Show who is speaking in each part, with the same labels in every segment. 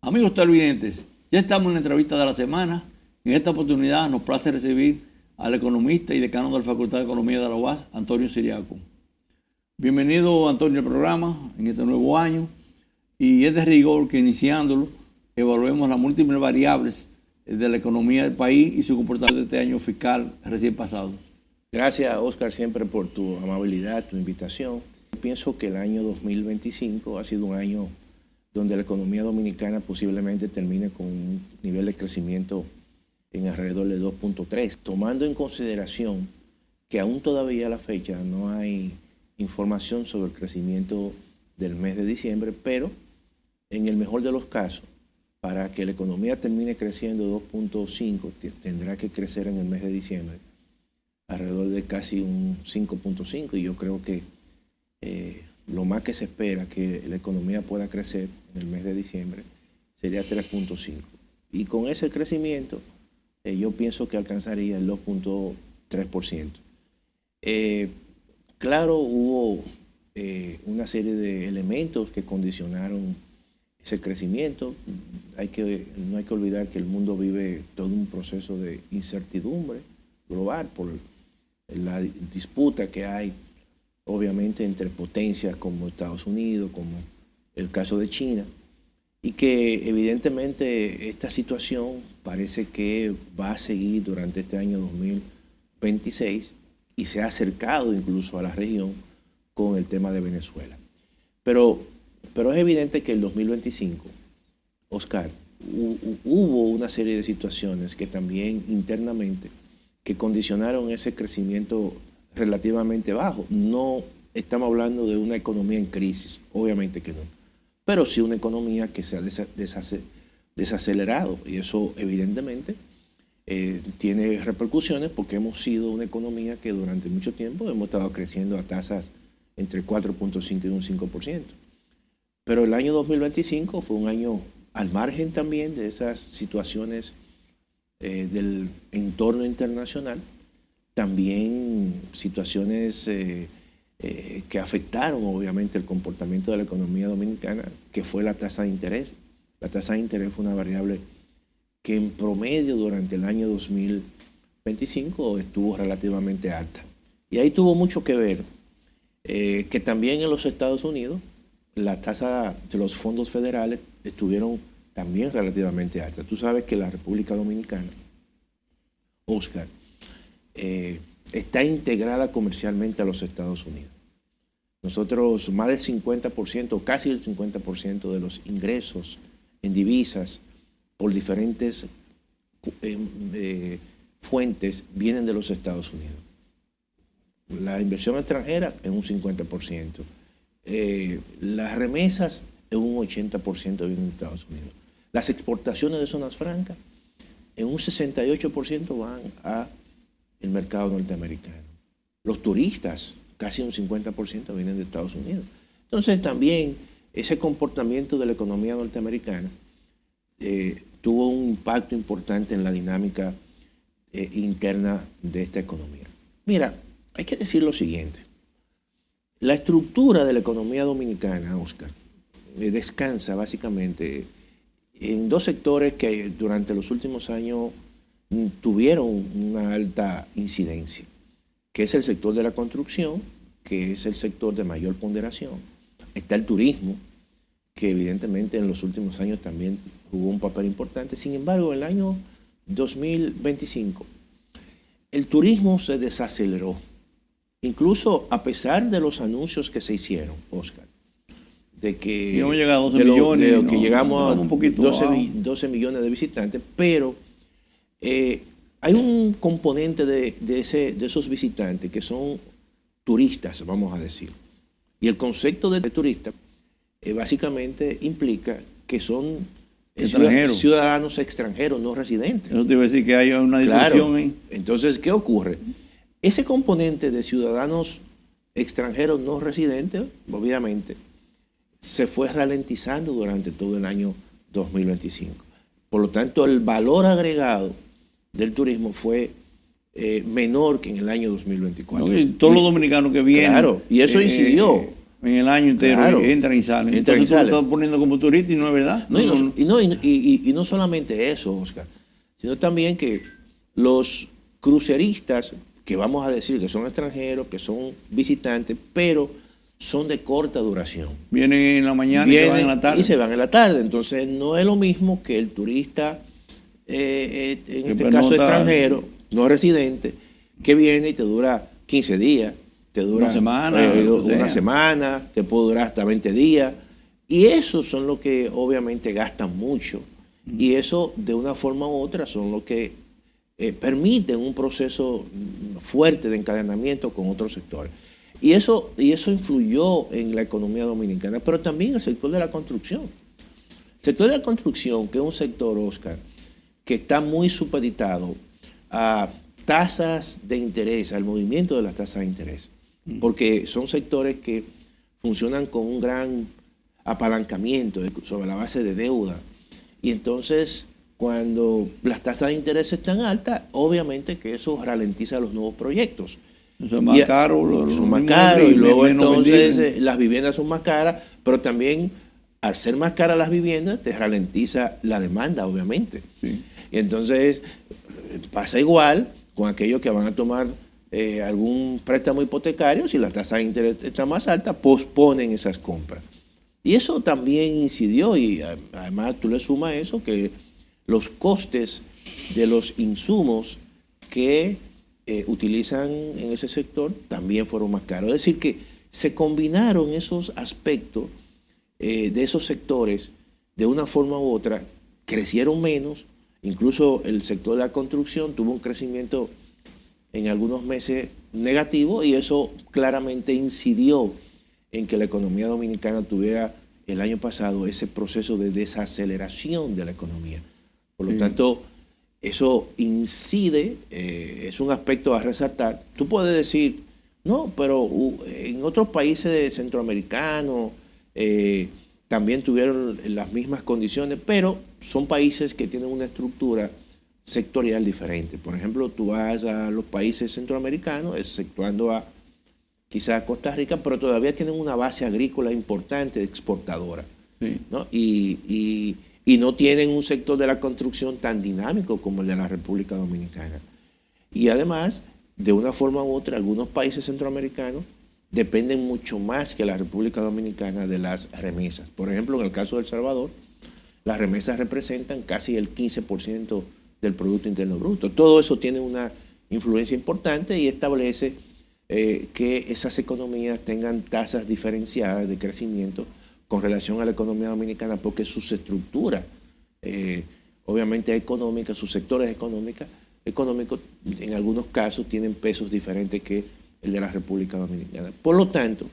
Speaker 1: Amigos televidentes, ya estamos en la entrevista de la semana. En esta oportunidad nos place recibir al economista y decano de la Facultad de Economía de la UAS, Antonio Siriaco. Bienvenido, Antonio, al programa en este nuevo año. Y es de rigor que iniciándolo evaluemos las múltiples variables de la economía del país y su comportamiento de este año fiscal recién pasado.
Speaker 2: Gracias, Oscar, siempre por tu amabilidad, tu invitación. Pienso que el año 2025 ha sido un año donde la economía dominicana posiblemente termine con un nivel de crecimiento en alrededor de 2.3, tomando en consideración que aún todavía a la fecha no hay información sobre el crecimiento del mes de diciembre, pero en el mejor de los casos, para que la economía termine creciendo 2.5, tendrá que crecer en el mes de diciembre alrededor de casi un 5.5, y yo creo que lo más que se espera que la economía pueda crecer en el mes de diciembre sería 3.5. Y con ese crecimiento, yo pienso que alcanzaría el 2.3%. Claro, hubo una serie de elementos que condicionaron ese crecimiento. No hay que olvidar que el mundo vive todo un proceso de incertidumbre global por la disputa que hay, obviamente, entre potencias como Estados Unidos, como el caso de China, y que evidentemente esta situación parece que va a seguir durante este año 2026 y se ha acercado incluso a la región con el tema de Venezuela. Pero es evidente que el 2025, Oscar, hubo una serie de situaciones que también internamente que condicionaron ese crecimiento relativamente bajo. No estamos hablando de una economía en crisis, obviamente que no, pero sí una economía que se ha desacelerado, y eso evidentemente tiene repercusiones porque hemos sido una economía que durante mucho tiempo hemos estado creciendo a tasas entre 4.5 y un 5%. Pero el año 2025 fue un año al margen también de esas situaciones del entorno internacional, también situaciones que afectaron obviamente el comportamiento de la economía dominicana, que fue la tasa de interés. La tasa de interés fue una variable que en promedio durante el año 2025 estuvo relativamente alta. Y ahí tuvo mucho que ver que también en los Estados Unidos la tasa de los fondos federales estuvieron también relativamente altas. Tú sabes que la República Dominicana, Oscar, está integrada comercialmente a los Estados Unidos. Nosotros más del 50%, casi el 50% de los ingresos en divisas por diferentes fuentes vienen de los Estados Unidos. La inversión extranjera es un 50%. Las remesas en un 80% vienen de Estados Unidos. Las exportaciones de zonas francas en un 68% van al mercado norteamericano. Los turistas, casi un 50% vienen de Estados Unidos. Entonces también ese comportamiento de la economía norteamericana tuvo un impacto importante en la dinámica interna de esta economía. Mira, hay que decir lo siguiente. La estructura de la economía dominicana, Oscar, descansa básicamente en dos sectores que durante los últimos años tuvieron una alta incidencia, que es el sector de la construcción, que es el sector de mayor ponderación. Está el turismo, que evidentemente en los últimos años también jugó un papel importante. Sin embargo, en el año 2025, el turismo se desaceleró. Incluso a pesar de los anuncios que se hicieron, Oscar, de que,
Speaker 1: y hemos llegado a 12 millones,
Speaker 2: que llegamos a
Speaker 1: un poquito
Speaker 2: 12 millones de visitantes, pero hay un componente de esos visitantes que son turistas, vamos a decir. Y el concepto de turista básicamente implica que son ciudadanos extranjeros, no residentes.
Speaker 1: Eso te iba a decir que hay una discusión ahí.
Speaker 2: Entonces, ¿qué ocurre? Ese componente de ciudadanos extranjeros no residentes, obviamente, se fue ralentizando durante todo el año 2025. Por lo tanto, el valor agregado del turismo fue menor que en el año 2024.
Speaker 1: No, y todos los dominicanos que vienen.
Speaker 2: Claro, y eso incidió
Speaker 1: en el año entero,
Speaker 2: Claro.
Speaker 1: entran y salen.
Speaker 2: Entran y
Speaker 1: Entonces tú
Speaker 2: salen.
Speaker 1: lo estás poniendo como turista y no es verdad.
Speaker 2: No, y no solamente eso, Oscar, sino también que los cruceristas, que vamos a decir que son extranjeros, que son visitantes, pero son de corta duración.
Speaker 1: Vienen en la mañana y se van en la tarde.
Speaker 2: Y se van en la tarde. Entonces no es lo mismo que el turista, en este caso extranjero, no residente, que viene y te dura 15 días, te dura una semana, te puede durar hasta 20 días. Y esos son los que obviamente gastan mucho. Y eso, de una forma u otra, son los que permiten un proceso fuerte de encadenamiento con otros sectores. Y eso influyó en la economía dominicana, pero también el sector de la construcción. El sector de la construcción, que es un sector, Oscar, que está muy supeditado a tasas de interés, al movimiento de las tasas de interés, porque son sectores que funcionan con un gran apalancamiento sobre la base de deuda. Y entonces, cuando las tasas de interés están altas, obviamente que eso ralentiza los nuevos proyectos.
Speaker 1: Son más caros.
Speaker 2: Son más caros y luego entonces las viviendas son más caras, pero también al ser más caras las viviendas te ralentiza la demanda, obviamente.
Speaker 1: Sí.
Speaker 2: Y entonces pasa igual con aquellos que van a tomar algún préstamo hipotecario. Si la tasa de interés está más alta, posponen esas compras. Y eso también incidió, y además tú le sumas eso, que los costes de los insumos que utilizan en ese sector también fueron más caros. Es decir, que se combinaron esos aspectos de esos sectores de una forma u otra, crecieron menos, incluso el sector de la construcción tuvo un crecimiento en algunos meses negativo, y eso claramente incidió en que la economía dominicana tuviera el año pasado ese proceso de desaceleración de la economía. Por lo tanto, eso incide, es un aspecto a resaltar. Tú puedes decir, no, pero en otros países centroamericanos también tuvieron las mismas condiciones, pero son países que tienen una estructura sectorial diferente. Por ejemplo, tú vas a los países centroamericanos, exceptuando a quizás Costa Rica, pero todavía tienen una base agrícola importante, exportadora,
Speaker 1: Sí.
Speaker 2: ¿no? Y no tienen un sector de la construcción tan dinámico como el de la República Dominicana. Y además, de una forma u otra, algunos países centroamericanos dependen mucho más que la República Dominicana de las remesas. Por ejemplo, en el caso de El Salvador, las remesas representan casi el 15% del Producto Interno Bruto. Todo eso tiene una influencia importante y establece que esas economías tengan tasas diferenciadas de crecimiento con relación a la economía dominicana, porque sus estructuras, obviamente económicas, sus sectores económicos, en algunos casos tienen pesos diferentes que el de la República Dominicana. Por lo tanto,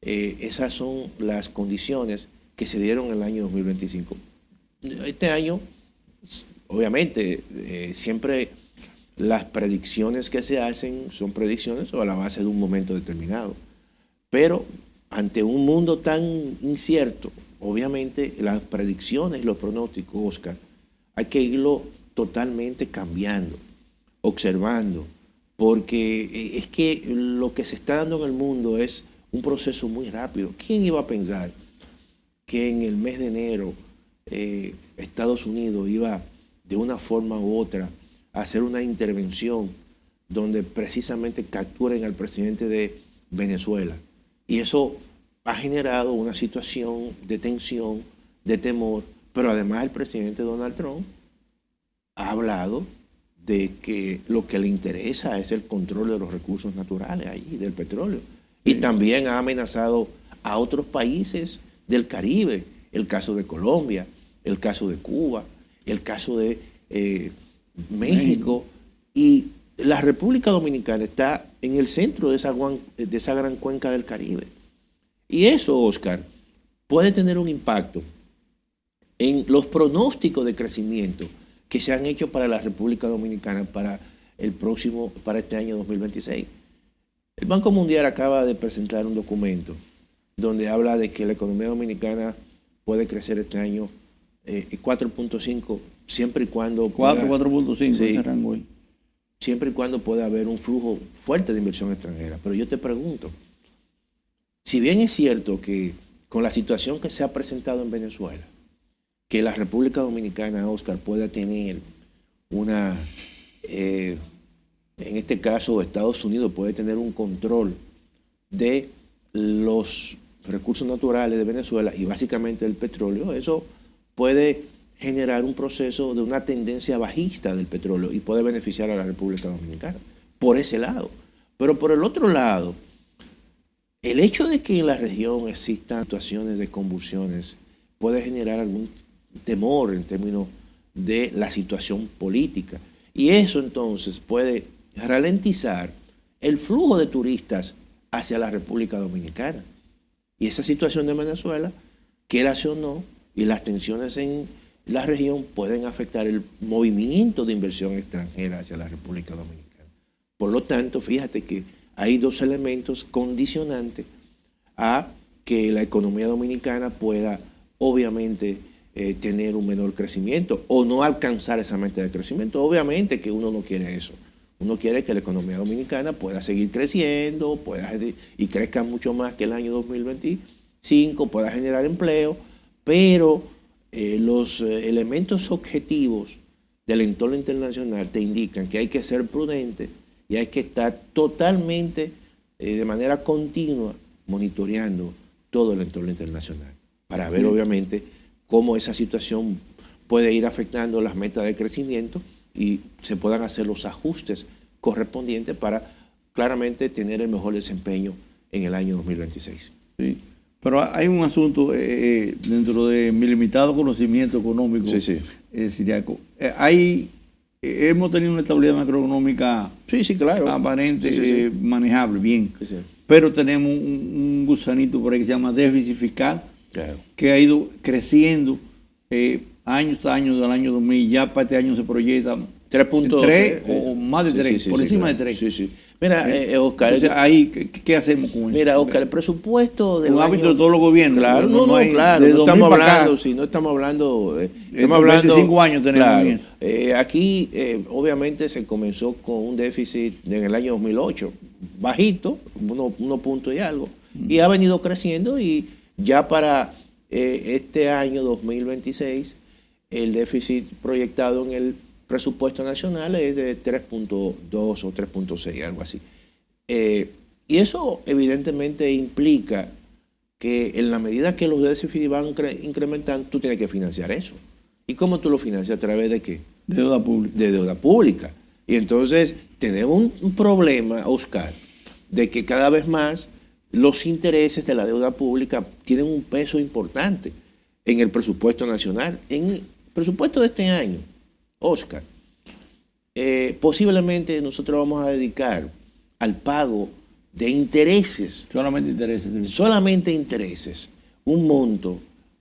Speaker 2: esas son las condiciones que se dieron en el año 2025. Este año, obviamente, siempre las predicciones que se hacen son predicciones sobre la base de un momento determinado. Pero ante un mundo tan incierto, obviamente las predicciones, los pronósticos, Oscar, hay que irlo totalmente cambiando, observando, porque es que lo que se está dando en el mundo es un proceso muy rápido. ¿Quién iba a pensar que en el mes de enero Estados Unidos iba de una forma u otra a hacer una intervención donde precisamente capturen al presidente de Venezuela? Y eso ha generado una situación de tensión, de temor, pero además el presidente Donald Trump ha hablado de que lo que le interesa es el control de los recursos naturales allí, del petróleo. Y también ha amenazado a otros países del Caribe, el caso de Colombia, el caso de Cuba, el caso de México. Y la República Dominicana está en el centro de esa gran cuenca del Caribe. Y eso, Oscar, puede tener un impacto en los pronósticos de crecimiento que se han hecho para la República Dominicana para este año 2026. El Banco Mundial acaba de presentar un documento donde habla de que la economía dominicana puede crecer este año 4.5 siempre y cuando
Speaker 1: 4.5
Speaker 2: sí,
Speaker 1: ese rango ahí.
Speaker 2: Siempre y cuando pueda haber un flujo fuerte de inversión extranjera. Pero yo te pregunto, si bien es cierto que con la situación que se ha presentado en Venezuela, que la República Dominicana, Oscar, pueda tener una, en este caso Estados Unidos puede tener un control de los recursos naturales de Venezuela y básicamente el petróleo, eso puede generar un proceso de una tendencia bajista del petróleo y puede beneficiar a la República Dominicana, por ese lado. Pero por el otro lado, el hecho de que en la región existan situaciones de convulsiones puede generar algún temor en términos de la situación política. Y eso entonces puede ralentizar el flujo de turistas hacia la República Dominicana. Y esa situación de Venezuela, quieras o no, y las tensiones en la región pueden afectar el movimiento de inversión extranjera hacia la República Dominicana. Por lo tanto, fíjate que hay dos elementos condicionantes a que la economía dominicana pueda, obviamente, tener un menor crecimiento o no alcanzar esa meta de crecimiento. Obviamente que uno no quiere eso. Uno quiere que la economía dominicana pueda seguir creciendo y crezca mucho más que el año 2025, pueda generar empleo, pero los elementos objetivos del entorno internacional te indican que hay que ser prudente y hay que estar totalmente, de manera continua, monitoreando todo el entorno internacional para ver, obviamente, cómo esa situación puede ir afectando las metas de crecimiento y se puedan hacer los ajustes correspondientes para claramente tener el mejor desempeño en el año 2026.
Speaker 1: Sí. Pero hay un asunto dentro de mi limitado conocimiento económico, Ciriaco. Hemos tenido una estabilidad macroeconómica
Speaker 2: claro,
Speaker 1: aparente, manejable, bien. Pero tenemos un gusanito por ahí que se llama déficit fiscal, claro, que ha ido creciendo año tras año del año 2000. Ya para este año se proyecta 3 o más de 3, por encima de 3.
Speaker 2: Mira, Oscar.
Speaker 1: Entonces, ahí, ¿qué hacemos con eso?
Speaker 2: Mira, Oscar, el presupuesto del
Speaker 1: hábito de todos los gobiernos.
Speaker 2: Claro, no estamos hablando, estamos hablando
Speaker 1: 25 años tenemos.
Speaker 2: Claro, aquí, obviamente, se comenzó con un déficit en el año 2008, bajito, 1 punto y algo, y ha venido creciendo y ya para este año 2026, el déficit proyectado en el presupuesto nacional es de 3.2 o 3.6, algo así. Y eso evidentemente implica que en la medida que los déficits van incrementando, tú tienes que financiar eso. ¿Y cómo tú lo financias? ¿A través de qué?
Speaker 1: Deuda pública.
Speaker 2: De deuda pública. Y entonces tenemos un problema, Oscar, de que cada vez más los intereses de la deuda pública tienen un peso importante en el presupuesto nacional. En el presupuesto de este año, Oscar, posiblemente nosotros vamos a dedicar al pago de intereses. Solamente intereses. Un monto,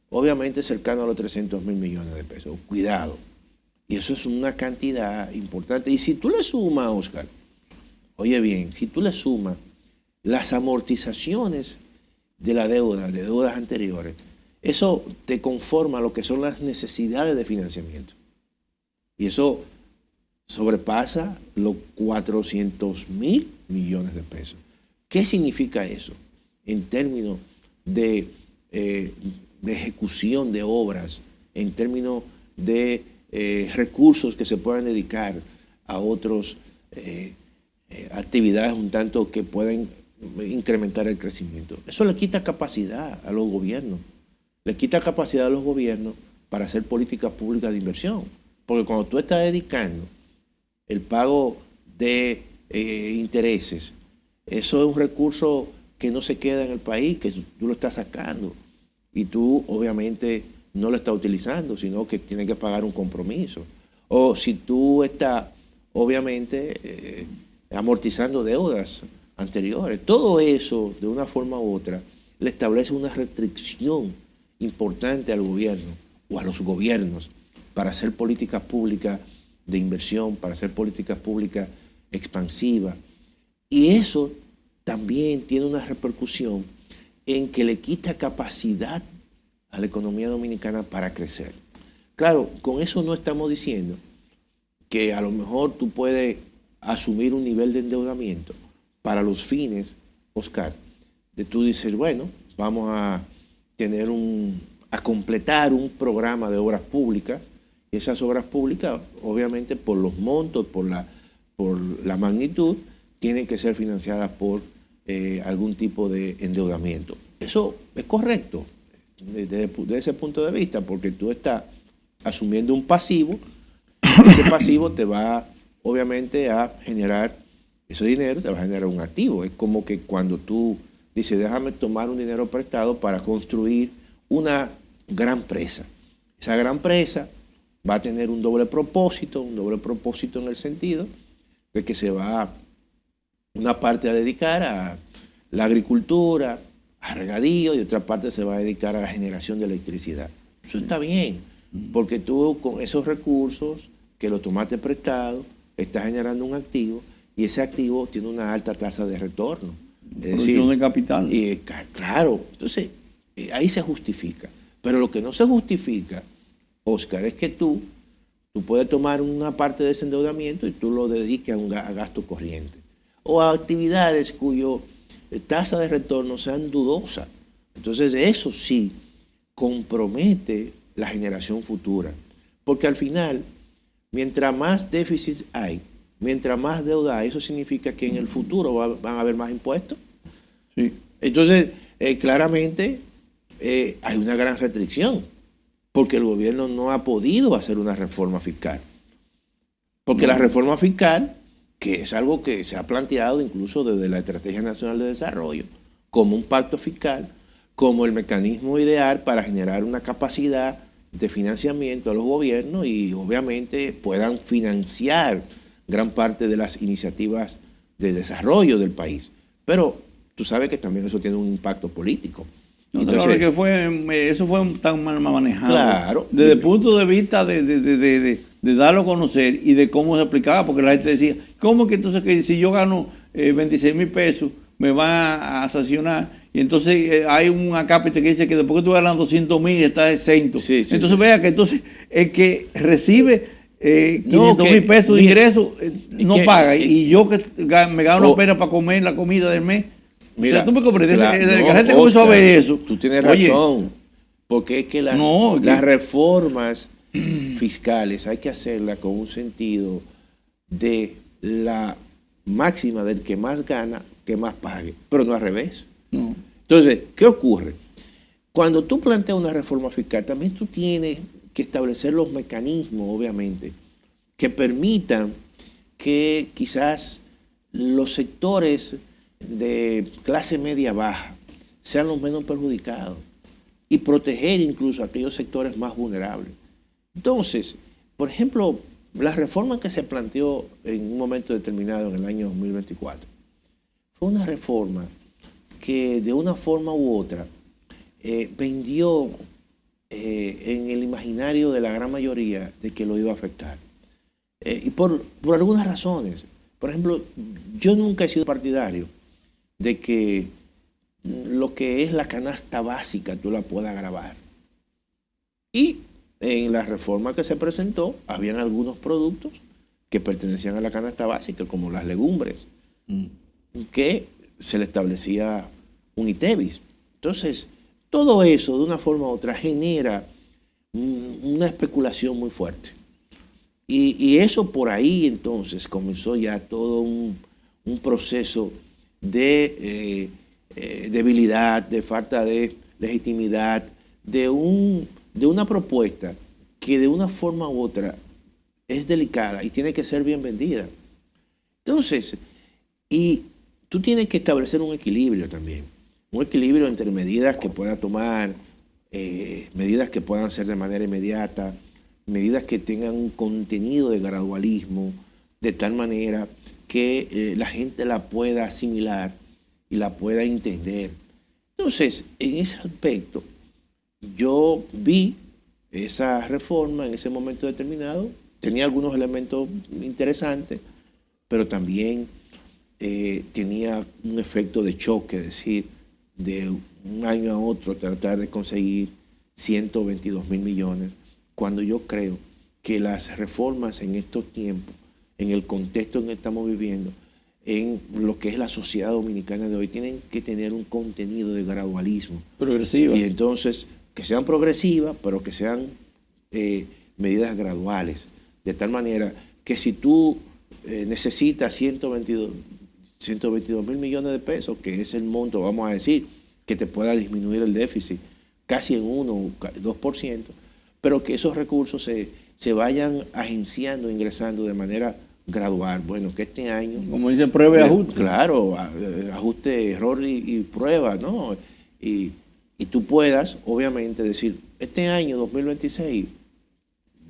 Speaker 2: obviamente, cercano a los 300 mil millones de pesos. Cuidado. Y eso es una cantidad importante. Y si tú le sumas, Oscar, oye bien, si tú le sumas las amortizaciones de la deuda, de deudas anteriores, eso te conforma lo que son las necesidades de financiamiento. Y eso sobrepasa los 400 mil millones de pesos. ¿Qué significa eso en términos de ejecución de obras, en términos de recursos que se puedan dedicar a otras actividades un tanto que pueden incrementar el crecimiento? Eso le quita capacidad a los gobiernos. Le quita capacidad a los gobiernos para hacer políticas públicas de inversión. Porque cuando tú estás dedicando el pago de intereses, eso es un recurso que no se queda en el país, que tú lo estás sacando y tú obviamente no lo estás utilizando, sino que tienes que pagar un compromiso. O si tú estás obviamente amortizando deudas anteriores, todo eso de una forma u otra le establece una restricción importante al gobierno o a los gobiernos para hacer políticas públicas de inversión, para hacer políticas públicas expansivas. Y eso también tiene una repercusión en que le quita capacidad a la economía dominicana para crecer. Claro, con eso no estamos diciendo que a lo mejor tú puedes asumir un nivel de endeudamiento para los fines, Oscar, de tú dices, bueno, vamos a tener a completar un programa de obras públicas, y esas obras públicas, obviamente, por los montos, por la magnitud, tienen que ser financiadas por algún tipo de endeudamiento. Eso es correcto desde ese punto de vista, porque tú estás asumiendo un pasivo, y ese pasivo te va, obviamente, a generar ese dinero, te va a generar un activo. Es como que cuando tú dices, déjame tomar un dinero prestado para construir una gran presa. Esa gran presa va a tener un doble propósito en el sentido de que se va una parte a dedicar a la agricultura, a regadío, y otra parte se va a dedicar a la generación de electricidad. Eso está bien, porque tú con esos recursos que lo tomaste prestado, estás generando un activo, y ese activo tiene una alta tasa de retorno. Es decir,
Speaker 1: de capital.
Speaker 2: Claro, entonces ahí se justifica. Pero lo que no se justifica, Oscar, es que tú puedes tomar una parte de ese endeudamiento y tú lo dediques a gasto corriente, o a actividades cuyo tasa de retorno sean dudosas. Entonces eso sí compromete la generación futura, porque al final, mientras más déficit hay, mientras más deuda hay, eso significa que en el futuro van a haber más impuestos.
Speaker 1: Sí.
Speaker 2: Entonces, claramente hay una gran restricción, porque el gobierno no ha podido hacer una reforma fiscal. Porque la reforma fiscal, que es algo que se ha planteado incluso desde la Estrategia Nacional de Desarrollo, como un pacto fiscal, como el mecanismo ideal para generar una capacidad de financiamiento a los gobiernos y obviamente puedan financiar gran parte de las iniciativas de desarrollo del país. Pero tú sabes que también eso tiene un impacto político.
Speaker 1: No, entonces, claro que eso fue tan mal manejado.
Speaker 2: Claro.
Speaker 1: Desde el punto de vista de darlo a conocer y de cómo se aplicaba, porque la gente decía, ¿cómo que entonces que si yo gano 26,000 pesos me van a sancionar? Y entonces hay un acápite que dice que después que tú ganas 200,000 estás exento.
Speaker 2: Sí,
Speaker 1: entonces vea que entonces el que recibe 500,000 pesos de ingreso no paga. Y yo que me gano apenas para comer la comida del mes.
Speaker 2: Mira,
Speaker 1: o sea, tú me comprendes,
Speaker 2: la
Speaker 1: gente comenzó a ver eso.
Speaker 2: Tú tienes razón, porque es que las reformas fiscales hay que hacerlas con un sentido de la máxima del que más gana, que más pague, pero no al revés.
Speaker 1: No.
Speaker 2: Entonces, ¿qué ocurre? Cuando tú planteas una reforma fiscal, también tú tienes que establecer los mecanismos, obviamente, que permitan que quizás los sectores de clase media baja sean los menos perjudicados y proteger incluso a aquellos sectores más vulnerables. Entonces, por ejemplo, la reforma que se planteó en un momento determinado en el año 2024 fue una reforma que de una forma u otra vendió en el imaginario de la gran mayoría de que lo iba a afectar. Y por algunas razones. Por ejemplo, yo nunca he sido partidario de que lo que es la canasta básica tú la puedas gravar. Y en la reforma que se presentó, habían algunos productos que pertenecían a la canasta básica, como las legumbres, que se le establecía un ITEVIS. Entonces, todo eso, de una forma u otra, genera una especulación muy fuerte. Y eso por ahí, entonces, comenzó ya todo un proceso de debilidad, de falta de legitimidad, de una propuesta que de una forma u otra es delicada y tiene que ser bien vendida. Entonces, y tú tienes que establecer un equilibrio también, un equilibrio entre medidas que pueda tomar, medidas que puedan ser de manera inmediata, medidas que tengan un contenido de gradualismo, de tal manera que la gente la pueda asimilar y la pueda entender. Entonces, en ese aspecto, yo vi esa reforma en ese momento determinado, tenía algunos elementos interesantes, pero también tenía un efecto de choque, es decir, de un año a otro tratar de conseguir 122,000 millones, cuando yo creo que las reformas en estos tiempos, en el contexto en que estamos viviendo, en lo que es la sociedad dominicana de hoy, tienen que tener un contenido de gradualismo.
Speaker 1: Progresiva.
Speaker 2: Y entonces, que sean progresivas, pero que sean medidas graduales. De tal manera que si tú necesitas 122 mil millones de pesos, que es el monto, vamos a decir, que te pueda disminuir el déficit casi en 1 o 2%, pero que esos recursos se vayan agenciando, ingresando de manera gradual. Bueno, que este año...
Speaker 1: Como dice, prueba y ajuste.
Speaker 2: Claro, ajuste, error y prueba, ¿no? Y tú puedas, obviamente, decir, este año 2026,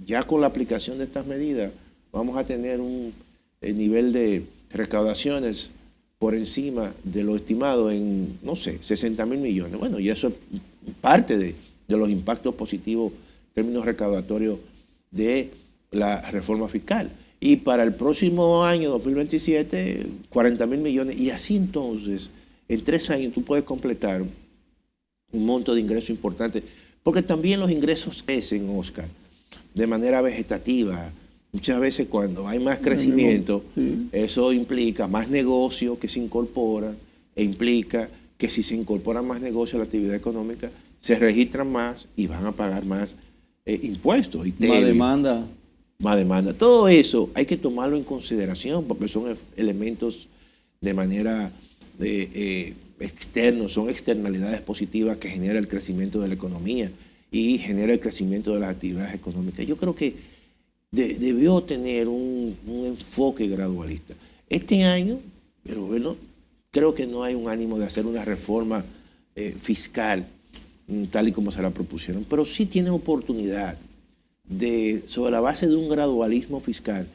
Speaker 2: ya con la aplicación de estas medidas, vamos a tener un nivel de recaudaciones por encima de lo estimado en, no sé, 60 mil millones. Bueno, y eso es parte de los impactos positivos en términos recaudatorios de la reforma fiscal. Y para el próximo año, 2027, 40 mil millones. Y así entonces, en 3 años tú puedes completar un monto de ingresos importante. Porque también los ingresos crecen, Oscar, de manera vegetativa. Muchas veces cuando hay más crecimiento, sí, eso implica más negocio que se incorporan e implica que si se incorporan más negocios a la actividad económica, se registran más y van a pagar más impuestos.
Speaker 1: Más demanda.
Speaker 2: Más demanda. Todo eso hay que tomarlo en consideración porque son elementos de manera externos, son externalidades positivas que genera el crecimiento de la economía y genera el crecimiento de las actividades económicas. Yo creo que debió tener un enfoque gradualista. Este año, pero bueno, creo que no hay un ánimo de hacer una reforma fiscal tal y como se la propusieron, pero sí tiene oportunidad de, sobre la base de un gradualismo fiscal,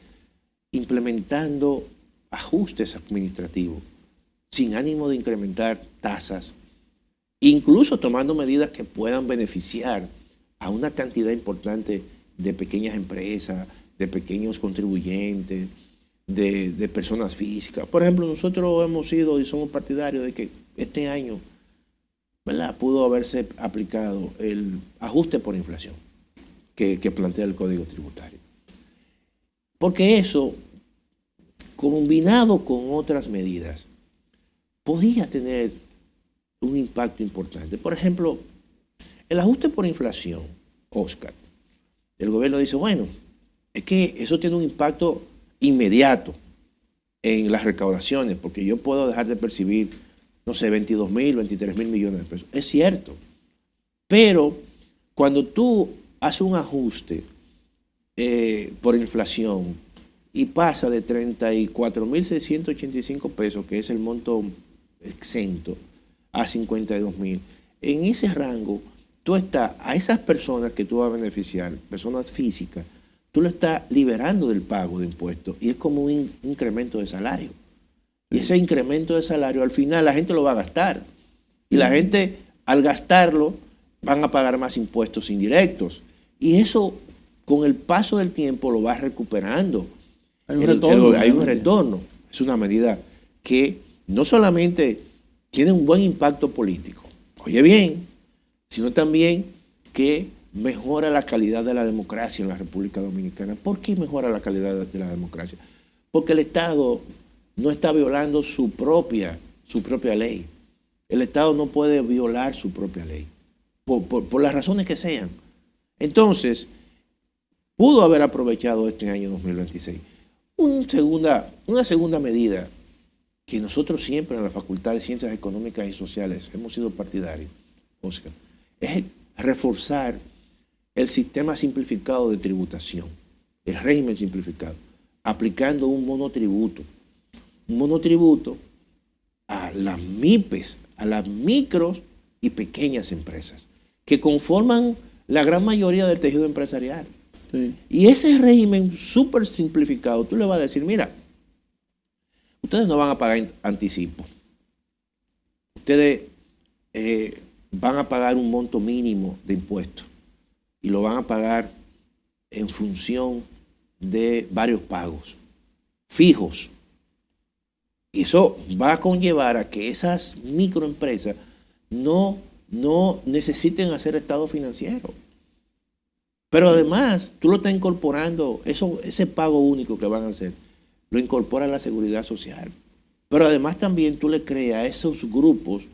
Speaker 2: implementando ajustes administrativos, sin ánimo de incrementar tasas, incluso tomando medidas que puedan beneficiar a una cantidad importante de pequeñas empresas, de pequeños contribuyentes, de personas físicas. Por ejemplo, nosotros hemos sido y somos partidarios de que este año, ¿verdad?, pudo haberse aplicado el ajuste por inflación que plantea el Código Tributario. Porque eso, combinado con otras medidas, podía tener un impacto importante. Por ejemplo, el ajuste por inflación, Oscar, el gobierno dice, bueno, es que eso tiene un impacto inmediato en las recaudaciones, porque yo puedo dejar de percibir, no sé, 22 mil, 23 mil millones de pesos. Es cierto, pero cuando tú haces un ajuste por inflación y pasa de 34.685 pesos, que es el monto exento, a 52.000, en ese rango tú estás, a esas personas que tú vas a beneficiar, personas físicas, tú lo estás liberando del pago de impuestos y es como un incremento de salario. Y ese incremento de salario al final la gente lo va a gastar. Y la gente al gastarlo van a pagar más impuestos indirectos. Y eso con el paso del tiempo lo va recuperando. Hay un retorno. Es una medida que no solamente tiene un buen impacto político, oye bien, sino también que mejora la calidad de la democracia en la República Dominicana. ¿Por qué mejora la calidad de la democracia? Porque el Estado no está violando su propia ley. El Estado no puede violar su propia ley, por las razones que sean. Entonces, pudo haber aprovechado este año 2026. Una segunda medida que nosotros siempre en la Facultad de Ciencias Económicas y Sociales hemos sido partidarios, Oscar, es reforzar el sistema simplificado de tributación, el régimen simplificado, aplicando un monotributo a las MIPES, a las micros y pequeñas empresas, que conforman la gran mayoría del tejido empresarial. Sí. Y ese régimen súper simplificado, tú le vas a decir, mira, ustedes no van a pagar anticipo, ustedes van a pagar un monto mínimo de impuestos y lo van a pagar en función de varios pagos fijos. Y eso va a conllevar a que esas microempresas no necesiten hacer estado financiero. Pero además, tú lo estás incorporando, ese pago único que van a hacer, lo incorpora a la seguridad social. Pero además también tú le creas a esos grupos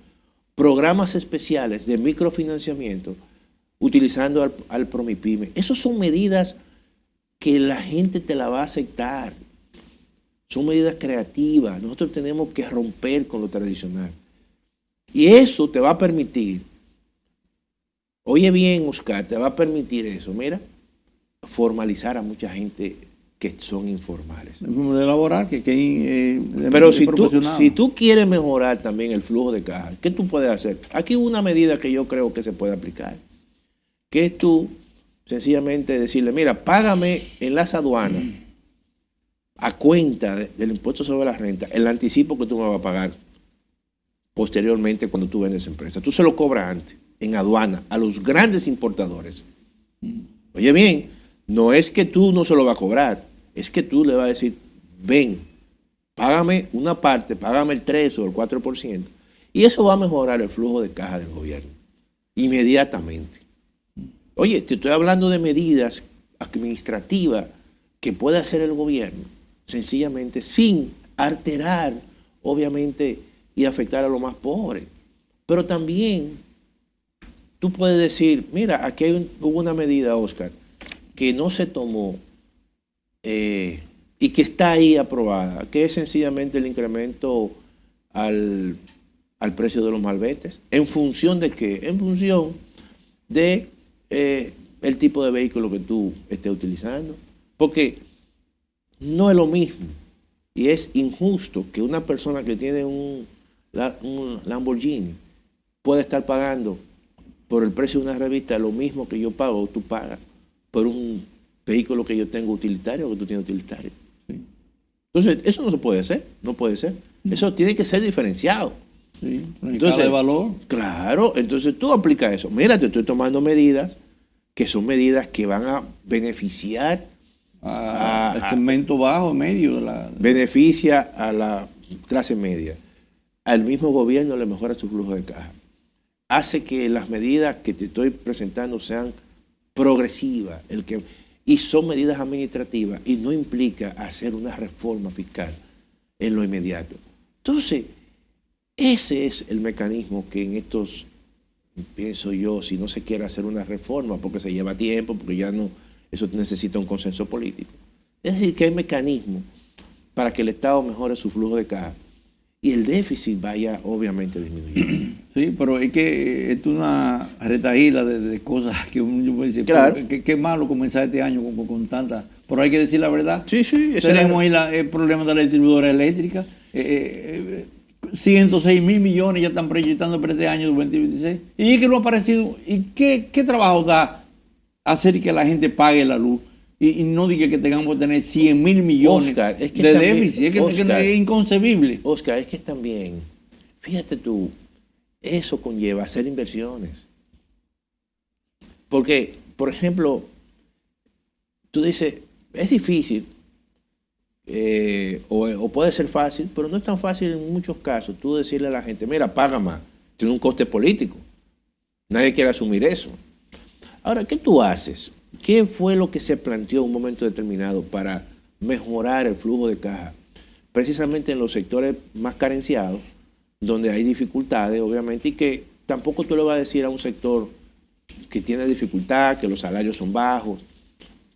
Speaker 2: programas especiales de microfinanciamiento utilizando al Promipyme. Esas son medidas que la gente te la va a aceptar. Son medidas creativas. Nosotros tenemos que romper con lo tradicional. Y eso te va a permitir, oye bien, Oscar, te va a permitir eso, mira, formalizar a mucha gente que son informales.
Speaker 1: De laboral,
Speaker 2: pero si tú quieres mejorar también el flujo de caja, ¿qué tú puedes hacer? Aquí una medida que yo creo que se puede aplicar, que es tú sencillamente decirle, mira, págame en las aduanas a cuenta del impuesto sobre la renta el anticipo que tú me vas a pagar posteriormente cuando tú vendes empresa. Tú se lo cobras antes, en aduana, a los grandes importadores. Oye bien, no es que tú no se lo vas a cobrar, es que tú le vas a decir, ven, págame una parte, págame el 3 o el 4%, y eso va a mejorar el flujo de caja del gobierno, inmediatamente. Oye, te estoy hablando de medidas administrativas que puede hacer el gobierno, sencillamente sin alterar, obviamente, y afectar a los más pobres. Pero también tú puedes decir, mira, aquí hubo una medida, Oscar, que no se tomó y que está ahí aprobada, que es sencillamente el incremento al precio de los malbetes. ¿En función de qué? En función de el tipo de vehículo que tú estés utilizando. Porque no es lo mismo y es injusto que una persona que tiene un Lamborghini pueda estar pagando por el precio de una revista lo mismo que yo pago o tú pagas por un vehículo que yo tengo utilitario o que tú tienes utilitario. Sí. Entonces, eso no se puede hacer, no puede ser. Eso tiene que ser diferenciado.
Speaker 1: Sí, entonces, de valor.
Speaker 2: Claro, entonces tú aplicas eso. Mira, te estoy tomando medidas que son medidas que van a beneficiar
Speaker 1: al segmento bajo, medio.
Speaker 2: Beneficia a la clase media. Al mismo gobierno le mejora su flujo de caja. Hace que las medidas que te estoy presentando sean progresivas. Y son medidas administrativas y no implica hacer una reforma fiscal en lo inmediato. Entonces, ese es el mecanismo que en estos, pienso yo, si no se quiere hacer una reforma, porque se lleva tiempo, porque ya no, eso necesita un consenso político. Es decir, que hay mecanismos para que el Estado mejore su flujo de caja y el déficit vaya obviamente disminuyendo.
Speaker 1: Sí, pero es que es una retahíla de cosas que uno puede decir,
Speaker 2: claro.
Speaker 1: Qué malo comenzar este año con tantas, pero hay que decir la verdad.
Speaker 2: Sí.
Speaker 1: Tenemos ahí el problema de la distribuidora eléctrica, 106 mil millones ya están proyectando para este año 2026. Y es que no ha aparecido, ¿y qué trabajo da hacer que la gente pague la luz? Y no diga que tengamos que tener 100 mil millones, Oscar, es que de también, déficit, es que, Oscar, es inconcebible.
Speaker 2: Oscar, es que también, fíjate tú, eso conlleva hacer inversiones. Porque, por ejemplo, tú dices, es difícil, o puede ser fácil, pero no es tan fácil en muchos casos tú decirle a la gente, mira, paga más, tiene un coste político. Nadie quiere asumir eso. Ahora, ¿qué tú haces? ¿Qué fue lo que se planteó en un momento determinado para mejorar el flujo de caja? Precisamente en los sectores más carenciados, donde hay dificultades, obviamente, y que tampoco tú le vas a decir a un sector que tiene dificultad, que los salarios son bajos,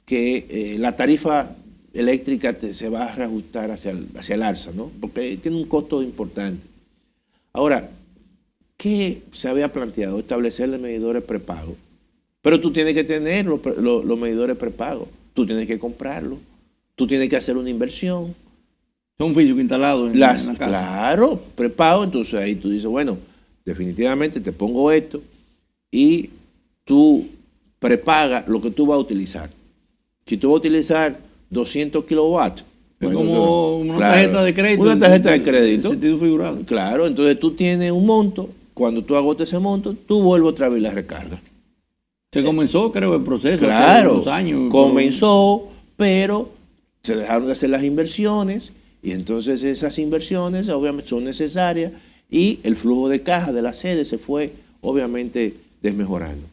Speaker 2: que la tarifa eléctrica se va a reajustar hacia el alza, ¿no? Porque tiene un costo importante. Ahora, ¿qué se había planteado? Establecerle medidores prepagos. Pero tú tienes que tener los medidores prepagos. Tú tienes que comprarlos. Tú tienes que hacer una inversión.
Speaker 1: Son físicos instalados en la casa.
Speaker 2: Claro, prepago. Entonces ahí tú dices, bueno, definitivamente te pongo esto y tú prepagas lo que tú vas a utilizar. Si tú vas a utilizar 200 kilowatts.
Speaker 1: Es como una tarjeta de crédito.
Speaker 2: Una tarjeta de crédito.
Speaker 1: En sentido figurado.
Speaker 2: Claro, entonces tú tienes un monto. Cuando tú agotes ese monto, tú vuelves otra vez la recarga.
Speaker 1: Se comenzó, creo, el proceso
Speaker 2: hace
Speaker 1: unos años.
Speaker 2: Comenzó, pero se dejaron de hacer las inversiones y entonces esas inversiones obviamente son necesarias y el flujo de caja de la sede se fue obviamente desmejorando.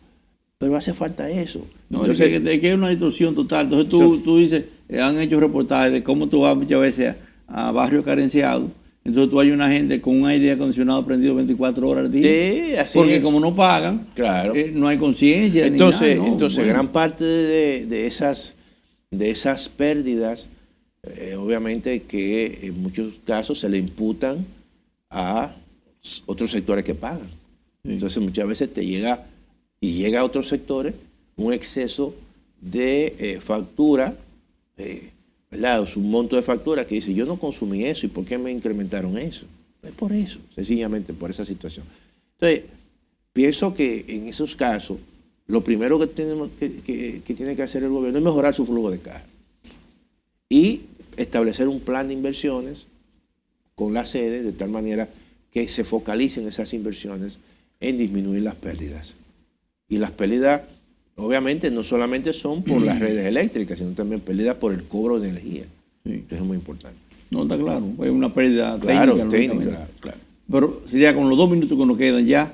Speaker 2: Pero hace falta eso.
Speaker 1: No, entonces, es que hay una distorsión total. Entonces tú dices, han hecho reportajes de cómo tú vas muchas veces a barrios carenciados Entonces tú hay una gente con un aire acondicionado prendido 24 horas al día.
Speaker 2: Sí, así
Speaker 1: porque
Speaker 2: es.
Speaker 1: como no pagan,
Speaker 2: Claro.
Speaker 1: No hay conciencia.
Speaker 2: Entonces,
Speaker 1: ni nada, ¿no? Bueno.
Speaker 2: gran parte de esas pérdidas, obviamente que en muchos casos se le imputan a otros sectores que pagan.
Speaker 1: Sí.
Speaker 2: Entonces muchas veces llega a otros sectores un exceso de factura, ¿verdad? Es un monto de factura que dice, yo no consumí eso, ¿y por qué me incrementaron eso? Es por eso, sencillamente por esa situación. Entonces, pienso que en esos casos, lo primero que tiene que hacer el gobierno es mejorar su flujo de caja y establecer un plan de inversiones con la sede de tal manera que se focalicen esas inversiones en disminuir las pérdidas. Y las pérdidas, obviamente, no solamente son por las redes eléctricas, sino también pérdidas por el cobro de energía.
Speaker 1: Sí.
Speaker 2: Eso es muy importante.
Speaker 1: No, está claro. Hay una pérdida
Speaker 2: Claro,
Speaker 1: técnica.
Speaker 2: claro.
Speaker 1: Pero sería con los 2 minutos que nos quedan ya,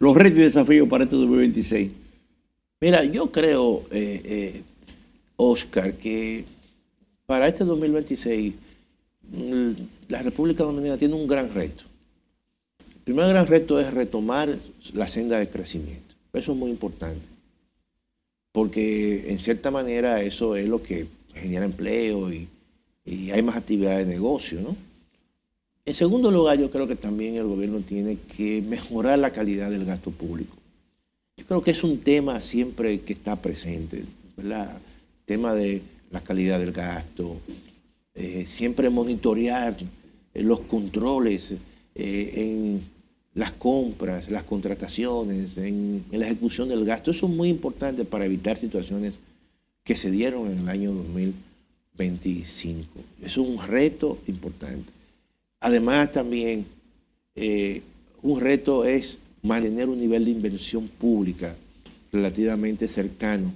Speaker 1: los retos y desafíos para este 2026.
Speaker 2: Mira, yo creo, Oscar, que para este 2026 la República Dominicana tiene un gran reto. El primer gran reto es retomar la senda de crecimiento. Eso es muy importante, porque en cierta manera eso es lo que genera empleo y hay más actividad de negocio, ¿no? En segundo lugar, yo creo que también el gobierno tiene que mejorar la calidad del gasto público. Yo creo que es un tema siempre que está presente, ¿verdad? El tema de la calidad del gasto, siempre monitorear los controles en las compras, las contrataciones, en la ejecución del gasto. Eso es muy importante para evitar situaciones que se dieron en el año 2025. Es un reto importante. Además, también un reto es mantener un nivel de inversión pública relativamente cercano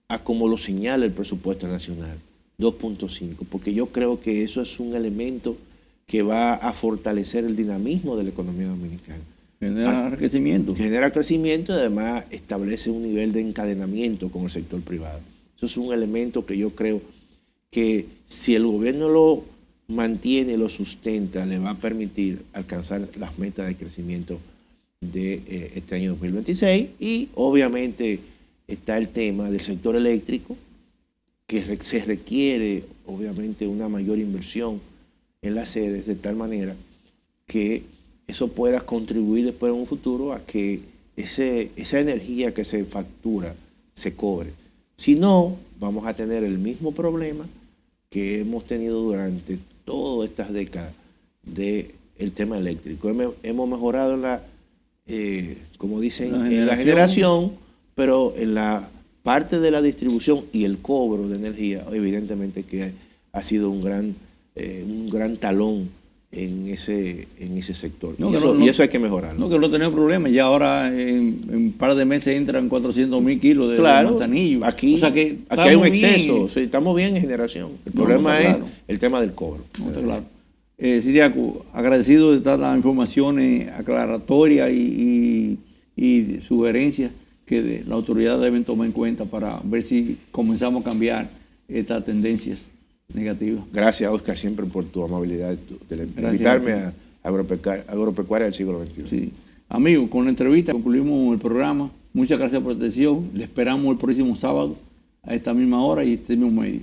Speaker 2: a como lo señala el presupuesto nacional, 2.5, porque yo creo que eso es un elemento que va a fortalecer el dinamismo de la economía dominicana.
Speaker 1: Genera crecimiento.
Speaker 2: Genera crecimiento y además establece un nivel de encadenamiento con el sector privado. Eso es un elemento que yo creo que si el gobierno lo mantiene, lo sustenta, le va a permitir alcanzar las metas de crecimiento de este año 2026. Y obviamente está el tema del sector eléctrico, que se requiere obviamente una mayor inversión en las sedes, de tal manera que eso pueda contribuir después en un futuro a que esa energía que se factura se cobre. Si no, vamos a tener el mismo problema que hemos tenido durante todas estas décadas del tema eléctrico. Hemos mejorado en la, como dicen, en la generación, pero en la parte de la distribución y el cobro de energía, evidentemente que ha sido un gran talón en ese sector. Y eso hay que mejorarlo.
Speaker 1: No, que no tenemos problemas. Ya ahora en un par de meses entran 400,000 kilos de manzanillo.
Speaker 2: Aquí,
Speaker 1: o sea que
Speaker 2: hay un exceso. Sí, estamos bien en generación. El problema es el tema del cobro.
Speaker 1: No, está claro. Siriaco, agradecido de todas las informaciones aclaratorias y sugerencias que la autoridad deben tomar en cuenta para ver si comenzamos a cambiar estas tendencias negativas.
Speaker 2: Gracias, Oscar, siempre por tu amabilidad de invitarme a Agropecuaria del siglo XXI.
Speaker 1: Sí. Amigos, con la entrevista concluimos el programa. Muchas gracias por la atención. Le esperamos el próximo sábado a esta misma hora y este mismo medio.